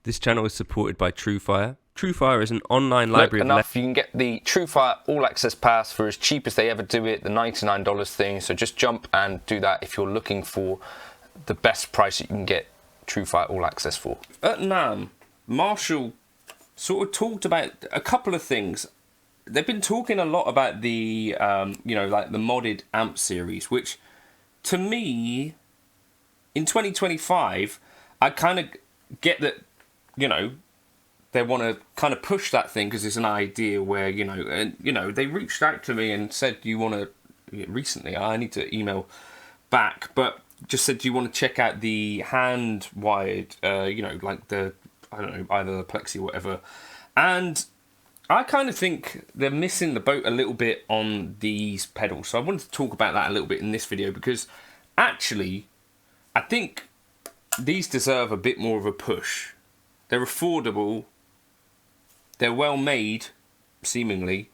This channel is supported by Truefire. Truefire is an online library enough, you can get the Truefire All Access Pass for as cheap as they ever do it, the $99 thing. So just jump and do that if you're looking for the best price that you can get Truefire All Access for. At NAMM, Marshall sort of talked about a couple of things. They've been talking a lot about the, like the modded amp series, which to me, in 2025, I kind of get that, they want to kind of push that thing because it's an idea where, they reached out to me and said, do you want to, recently, I need to email back, but just said, do you want to check out the hand-wired, like the, I don't know, either the Plexi or whatever. And I kind of think they're missing the boat a little bit on these pedals. So I wanted to talk about that a little bit in this video because actually, I think these deserve a bit more of a push. They're affordable, they're well made, seemingly,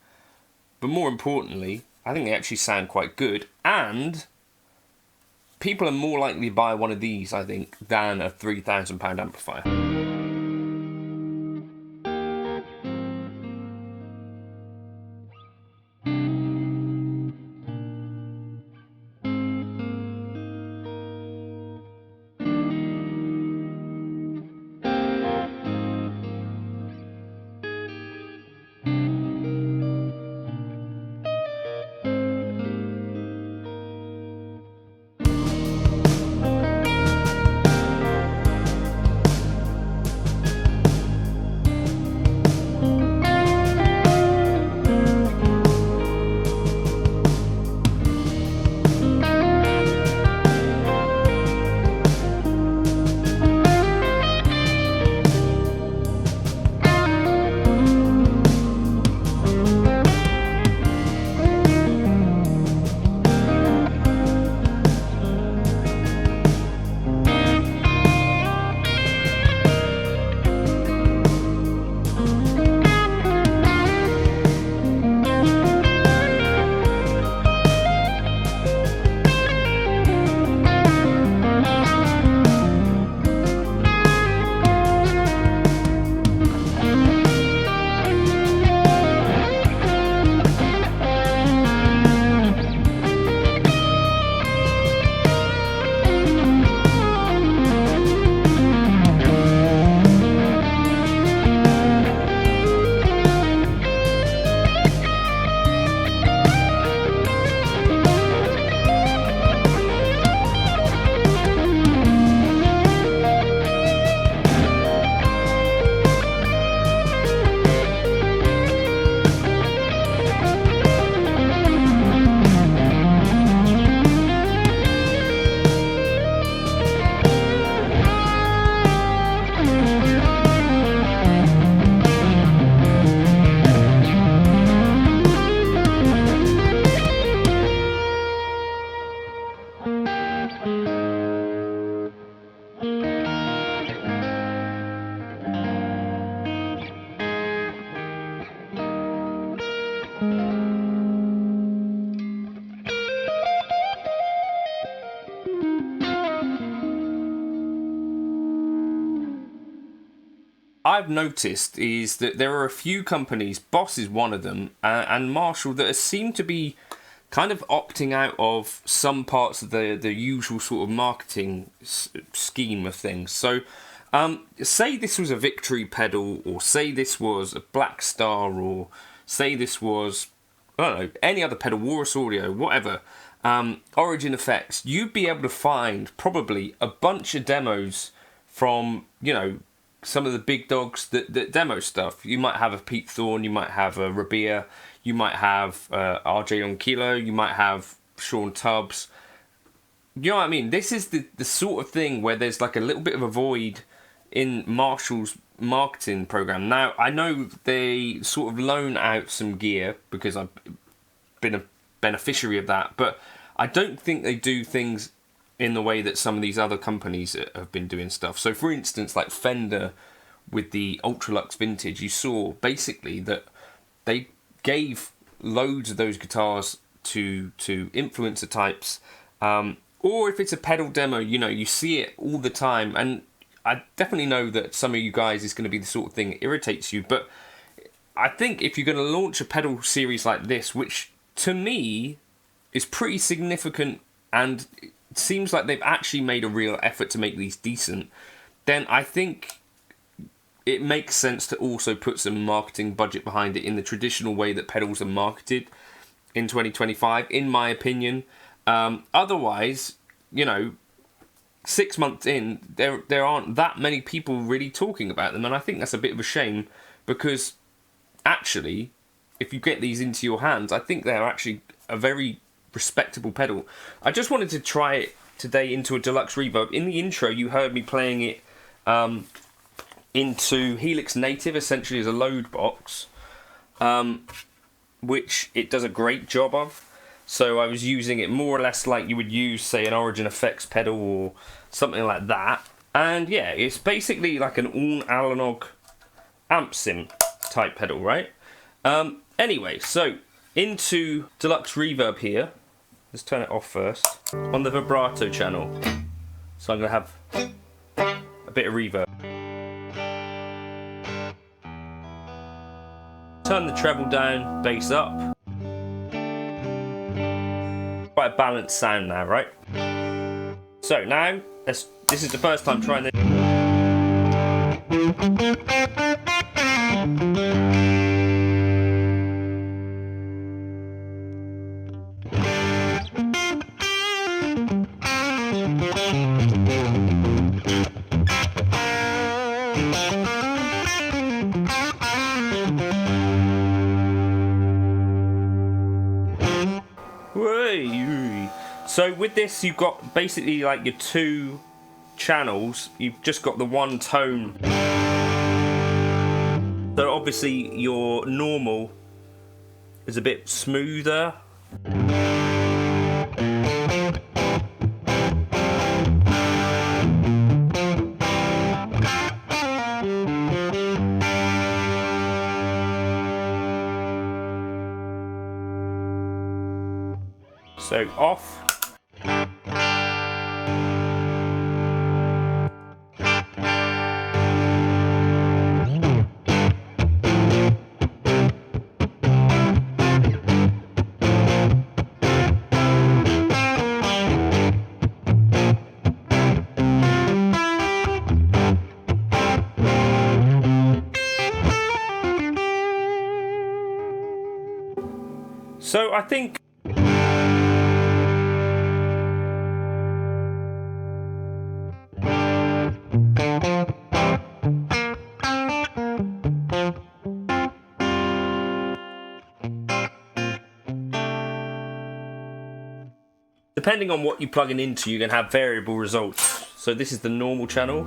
but more importantly, I think they actually sound quite good, and people are more likely to buy one of these, I think, than a £3,000 amplifier. I've noticed is that there are a few companies, Boss is one of them, and Marshall, that seem to be kind of opting out of some parts of the usual sort of marketing scheme of things. So, say this was a Victory pedal, or say this was a Blackstar, or say this was, I don't know, any other pedal, Walrus Audio, whatever, Origin Effects, you'd be able to find probably a bunch of demos from, some of the big dogs that demo stuff. You might have a Pete Thorne, you might have a Rabia, you might have RJ on Kilo, you might have Sean Tubbs. You know what I mean? This is the sort of thing where there's like a little bit of a void in Marshall's marketing program. Now, I know they sort of loan out some gear because I've been a beneficiary of that, but I don't think they do things in the way that some of these other companies have been doing stuff. So for instance, like Fender with the Ultralux Vintage, you saw basically that they gave loads of those guitars to influencer types, or if it's a pedal demo, you see it all the time. And I definitely know that some of you guys is going to be the sort of thing that irritates you, but I think if you're going to launch a pedal series like this, which to me is pretty significant and it seems like they've actually made a real effort to make these decent, then I think it makes sense to also put some marketing budget behind it in the traditional way that pedals are marketed in 2025, in my opinion. Otherwise, you know, 6 months in, there aren't that many people really talking about them, and I think that's a bit of a shame, because actually, if you get these into your hands, I think they're actually a very respectable pedal. I just wanted to try it today into a Deluxe Reverb. In the intro, you heard me playing it into Helix Native, essentially as a load box, which it does a great job of. So I was using it more or less like you would use, say, an Origin Effects pedal or something like that. And yeah, it's basically like an all-analog amp sim type pedal, right? Anyway, so into Deluxe Reverb here. Let's turn it off first. On the vibrato channel. So I'm going to have a bit of reverb. Turn the treble down, bass up. Quite a balanced sound now, right? So now, this is the first time trying this. So with this, you've got basically like your two channels. You've just got the one tone. So obviously your normal is a bit smoother. So off. So I think depending on what you're plugging into, you can have variable results. So this is the normal channel.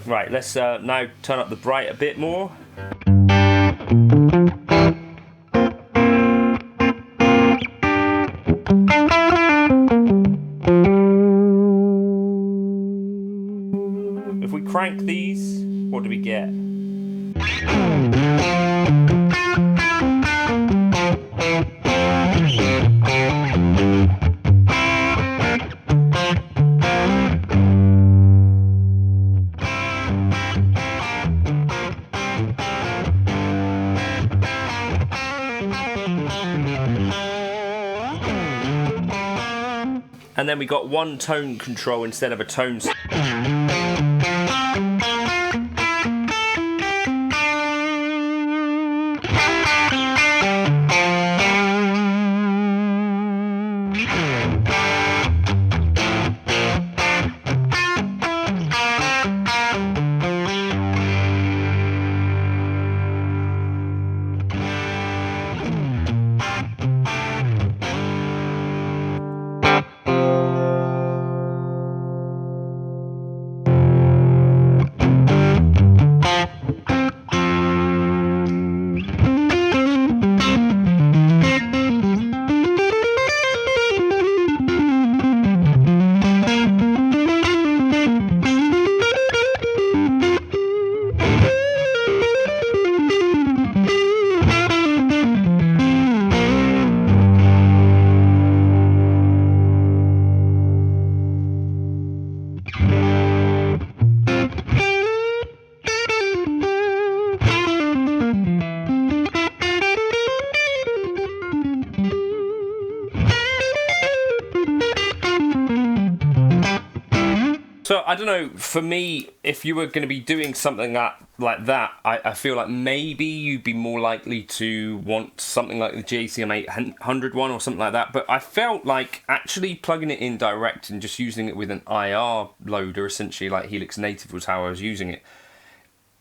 Right, let's now turn up the bright a bit more. If we crank these, what do we get? And then we got one tone control instead of a tone. I don't know. For me, if you were going to be doing something like that, I feel like maybe you'd be more likely to want something like the JCM 800 one or something like that. But I felt like actually plugging it in direct and just using it with an IR loader, essentially like Helix Native was how I was using it.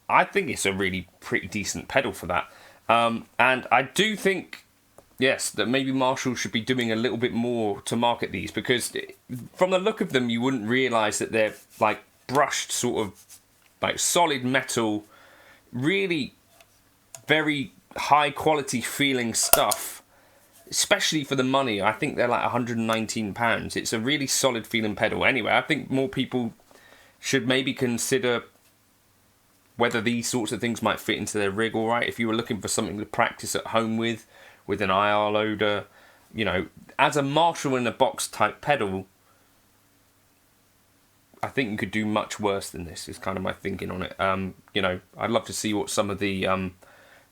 I think it's a really pretty decent pedal for that. And I do think, yes, that maybe Marshall should be doing a little bit more to market these, because from the look of them, you wouldn't realise that they're like brushed sort of like solid metal, really very high quality feeling stuff, especially for the money. I think they're like £119. It's a really solid feeling pedal. Anyway, I think more people should maybe consider whether these sorts of things might fit into their rig all right. If you were looking for something to practice at home with an IR loader, you know, as a Marshall in a box type pedal, I think you could do much worse than this, is kind of my thinking on it. You know, I'd love to see what some of the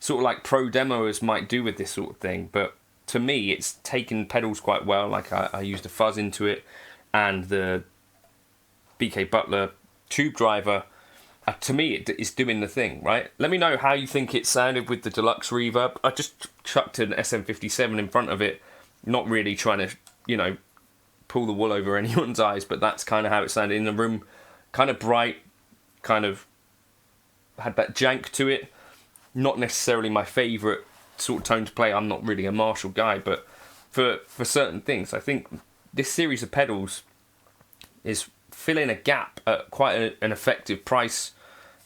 sort of like pro demoers might do with this sort of thing, but to me it's taken pedals quite well. Like I used a fuzz into it, and the BK Butler tube driver, to me it is doing the thing, right? Let me know how you think it sounded with the Deluxe Reverb. I just chucked an SM57 in front of it, not really trying to, you know, pull the wool over anyone's eyes, but that's kind of how it sounded in the room. Kind of bright, kind of had that jank to it. Not necessarily my favourite sort of tone to play. I'm not really a Marshall guy, but for certain things, I think this series of pedals is filling a gap at quite an effective price,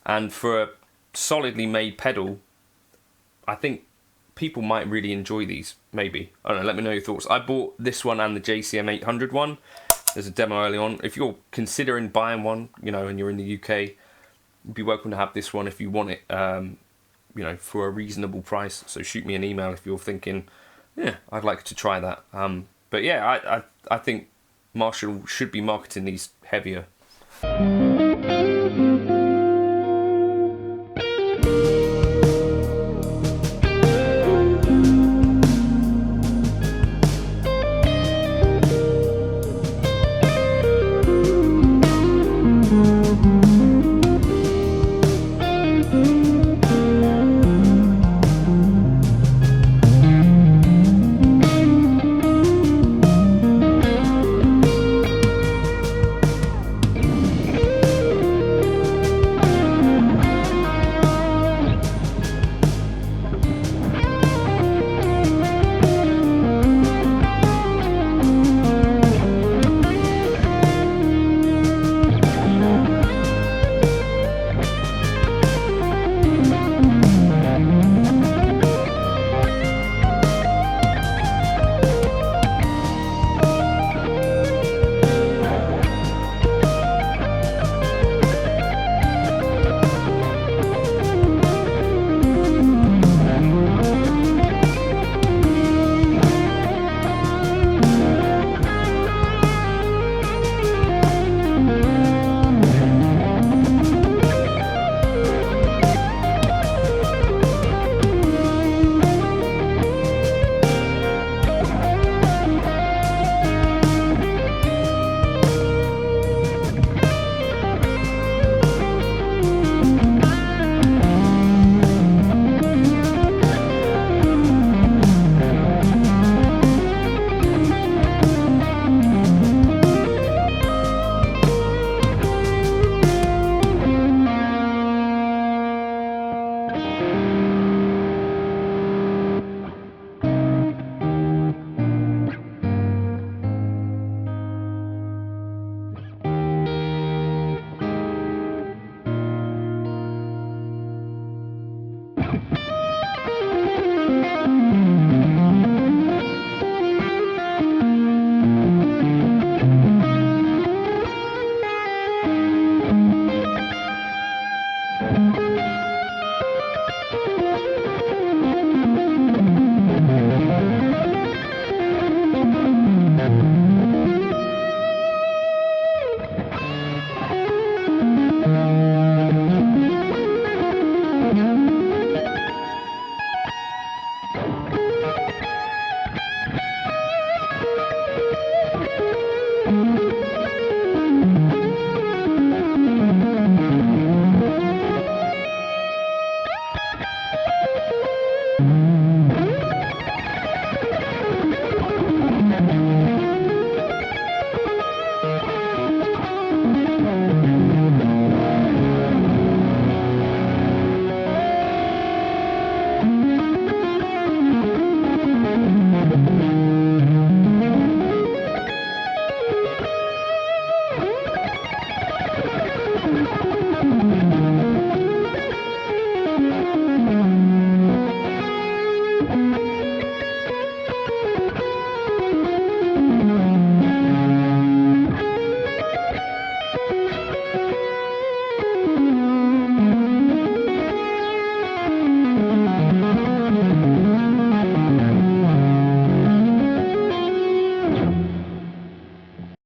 and for a solidly made pedal, I think people might really enjoy these, maybe. I don't know, let me know your thoughts. I bought this one and the JCM 800 one. There's a demo early on. If you're considering buying one, you know, and you're in the UK, you'd be welcome to have this one if you want it, you know, for a reasonable price. So shoot me an email if you're thinking, yeah, I'd like to try that. But yeah, I think Marshall should be marketing these heavier.